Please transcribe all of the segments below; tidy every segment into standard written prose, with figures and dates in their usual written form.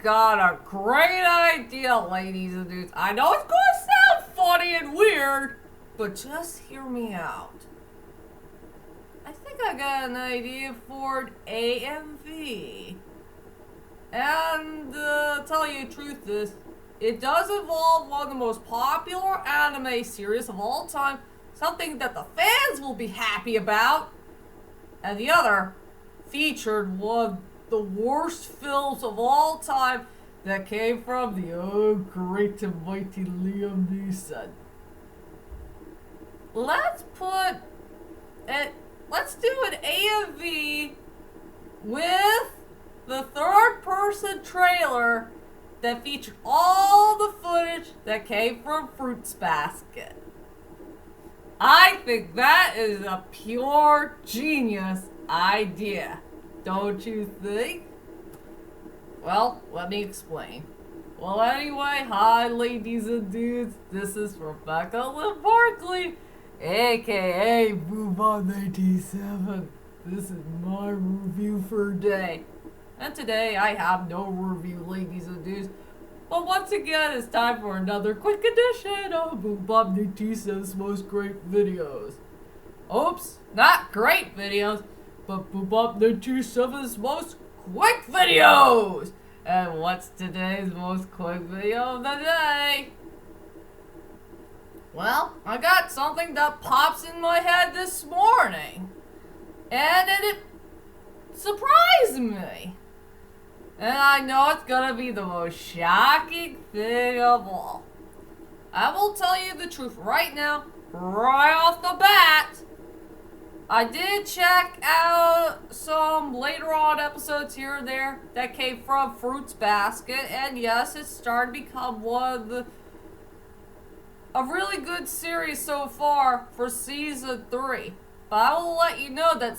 got a great idea, ladies and dudes. I know it's going to sound funny and weird, but just hear me out. I think I got an idea for an AMV. And tell you the truth is, it does involve one of the most popular anime series of all time, something that the fans will be happy about, and the other featured one of the worst films of all time that came from the great and mighty Liam Neeson. Let's do an AMV with the third-person trailer that featured all the footage that came from Fruits Basket. I think that is a pure genius idea. Don't you think? Well, let me explain. Well, anyway, hi ladies and dudes. This is Rebecca Lynn Barkley, aka BooBop1987. This is my review for today. And today I have no review, ladies and dudes. But once again, it's time for another quick edition of BooBop1987's most great videos. Oops, not great videos, but BooBop1987's most quick videos! And what's today's most quick video of the day? Well, I got something that pops in my head this morning. And it surprised me. And I know it's gonna be the most shocking thing of all. I will tell you the truth right now, right off the bat. I did check out some later on episodes here and there that came from Fruits Basket, and yes, it's starting to become one of a really good series so far for season 3. But I will let you know that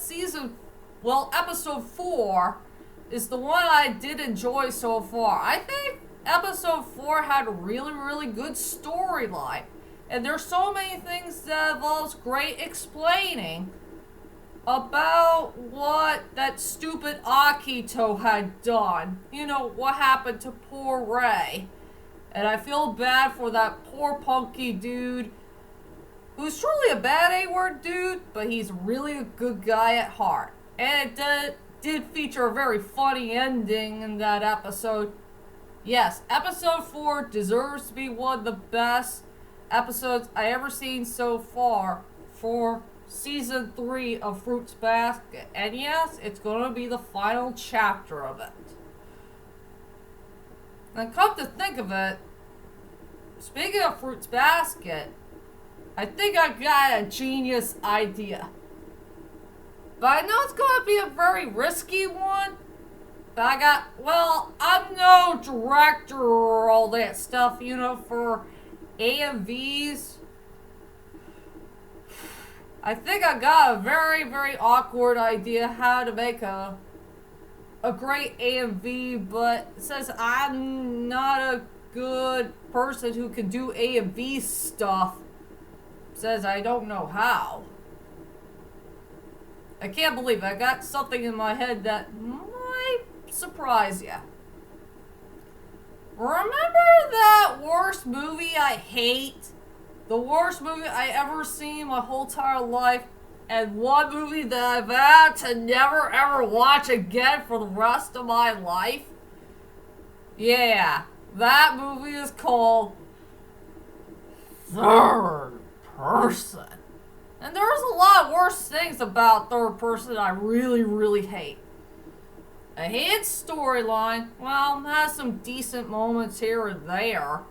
episode 4 is the one I did enjoy so far. I think episode 4 had a really, really good storyline. And there's so many things that involves great explaining about what that stupid Akito had done. You know, what happened to poor Ray. And I feel bad for that poor punky dude, who's truly a bad A-word dude, but he's really a good guy at heart. And it did feature a very funny ending in that episode. Yes, episode 4 deserves to be one of the best episodes I ever seen so far for season 3 of Fruits Basket. And yes, it's going to be the final chapter of it. And come to think of it, speaking of Fruits Basket, I think I got a genius idea. But I know it's going to be a very risky one. But I'm no director or all that stuff, you know, for AMVs. I think I got a very, very awkward idea how to make a great AMV, but since I'm not a good person who can do AMV stuff, says I don't know how. I can't believe it. I got something in my head that might surprise you. Remember that worst movie I hate? The worst movie I ever seen my whole entire life, and one movie that I've had to never ever watch again for the rest of my life? Yeah, that movie is called Third Person. And there's a lot of worse things about Third Person I really, really hate. I hate its storyline. Well, it has some decent moments here and there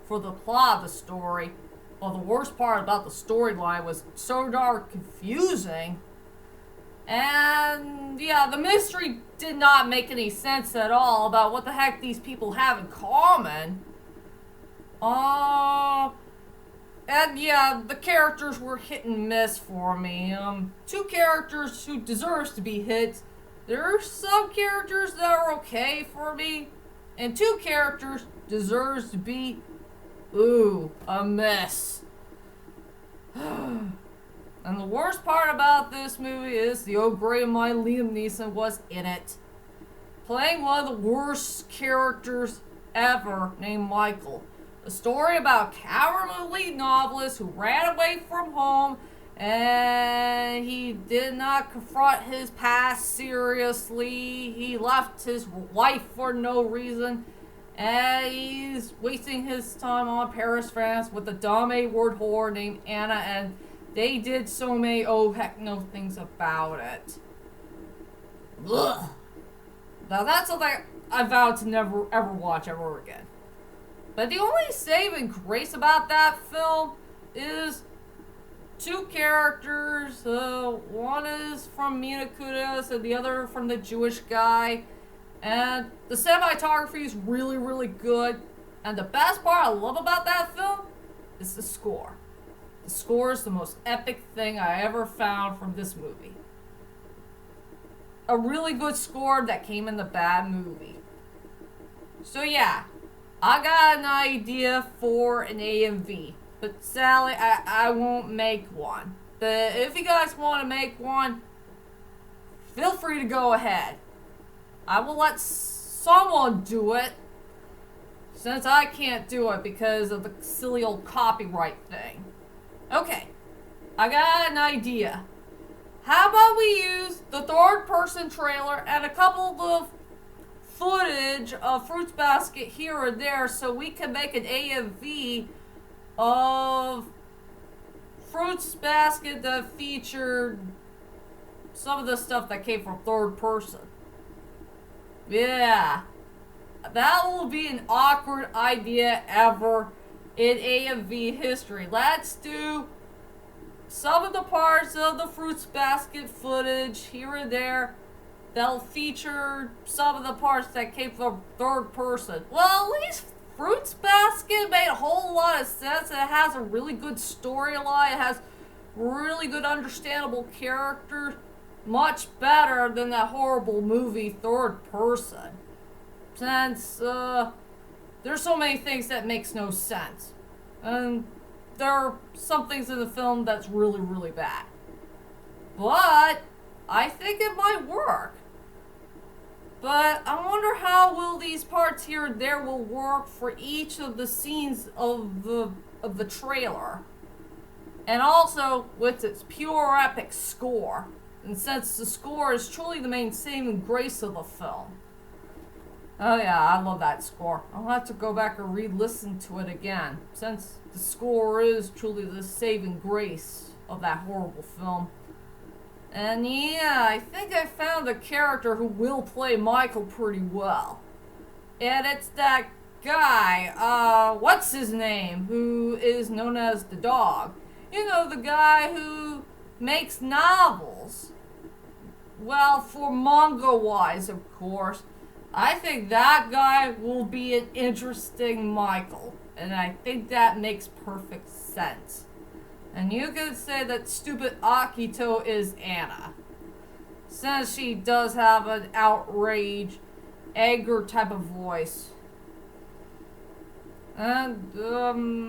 for the plot of the story. Well, the worst part about the storyline was so darn confusing. And yeah, the mystery did not make any sense at all about what the heck these people have in common. And yeah, the characters were hit and miss for me. Two characters who deserves to be hit. There are some characters that are okay for me, and two characters deserves to be, a mess. And the worst part about this movie is the old great and mighty Liam Neeson was in it. playing one of the worst characters ever named Michael. A story about a cowardly novelist who ran away from home and he did not confront his past seriously. He left his wife for no reason. And he's wasting his time on Paris, France with a dumb A-word whore named Anna, and they did so many oh heck no things about it. Ugh. Now that's something I vowed to never ever watch ever again. But the only saving grace about that film is two characters. One is from Mina Kunis and the other from the Jewish guy. And the cinematography is really, really good. And the best part I love about that film is the score. The score is the most epic thing I ever found from this movie. A really good score that came in the bad movie. So yeah, I got an idea for an AMV. But sadly, I won't make one. But if you guys want to make one, feel free to go ahead. I will let someone do it, since I can't do it because of the silly old copyright thing. Okay, I got an idea. How about we use the third-person trailer and a couple of footage of Fruits Basket here or there so we can make an AMV of Fruits Basket that featured some of the stuff that came from third person. Yeah, that will be an awkward idea ever in AMV history. Let's do some of the parts of the Fruits Basket footage here and there that'll feature some of the parts that came from third person. Well, at least Fruits Basket made a whole lot of sense. It has a really good storyline. It has really good understandable characters. Much better than that horrible movie third person. Since there's so many things that makes no sense. And there are some things in the film that's really, really bad. But I think it might work. But I wonder how will these parts here and there will work for each of the scenes of the trailer. And also with its pure epic score. And since the score is truly the main saving grace of the film. Oh yeah, I love that score. I'll have to go back and re-listen to it again. Since the score is truly the saving grace of that horrible film. And yeah, I think I found a character who will play Michael pretty well. And it's that guy, what's his name? Who is known as the dog. You know, the guy who makes novels. Well, for manga-wise, of course. I think that guy will be an interesting Michael. And I think that makes perfect sense. And you could say that stupid Akito is Anna. Since she does have an outrage, anger type of voice. And,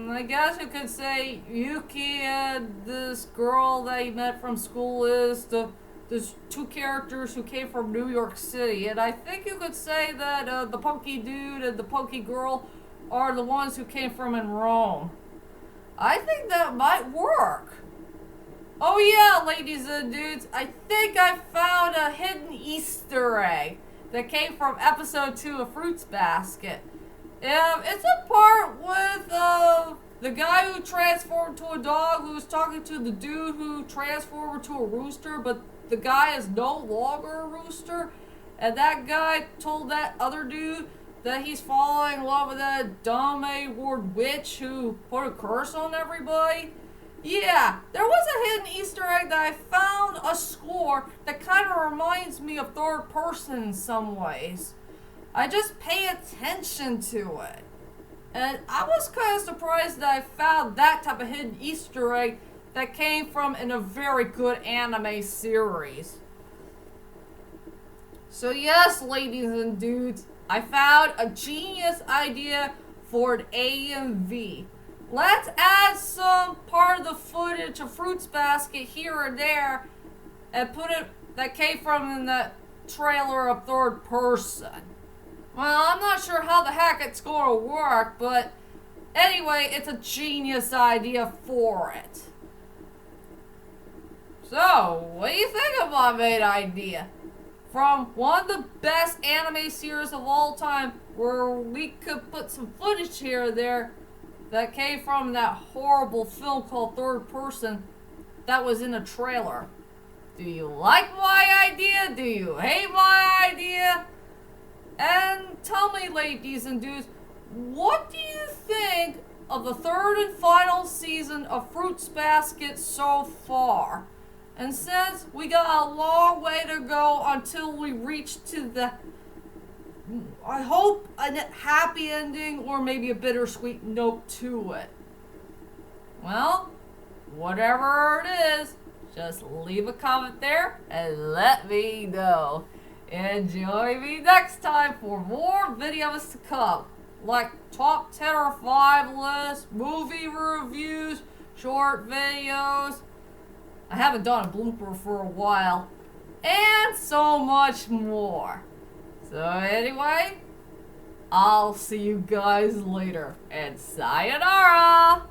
I guess you could say Yuki and this girl that he met from school is there's two characters who came from New York City. And I think you could say that the punky dude and the punky girl are the ones who came from in Rome. I think that might work. Oh yeah, ladies and dudes, I think I found a hidden Easter egg that came from episode 2 of Fruits Basket. It's a part with the guy who transformed to a dog who was talking to the dude who transformed to a rooster, but the guy is no longer a rooster. And that guy told that other dude that he's falling in love with that dumb A-word witch who put a curse on everybody. Yeah, there was a hidden Easter egg that I found a score that kind of reminds me of third person in some ways. I just pay attention to it. And I was kind of surprised that I found that type of hidden Easter egg that came from in a very good anime series. So yes, ladies and dudes, I found a genius idea for an AMV. Let's add some part of the footage of Fruits Basket here and there and put it that came from in that trailer of third person. Well, I'm not sure how the heck it's gonna work, but anyway, it's a genius idea for it. So, what do you think of my main idea? From one of the best anime series of all time, where we could put some footage here or there that came from that horrible film called Third Person that was in a trailer. Do you like my idea? Do you hate my idea? And tell me, ladies and dudes, what do you think of the third and final season of Fruits Basket so far? And since we got a long way to go until we reach to the, I hope, a happy ending or maybe a bittersweet note to it. Well, whatever it is, just leave a comment there and let me know. Enjoy me next time for more videos to come, like top 10 or 5 lists, movie reviews, short videos. I haven't done a blooper for a while, and so much more. So anyway, I'll see you guys later, and sayonara!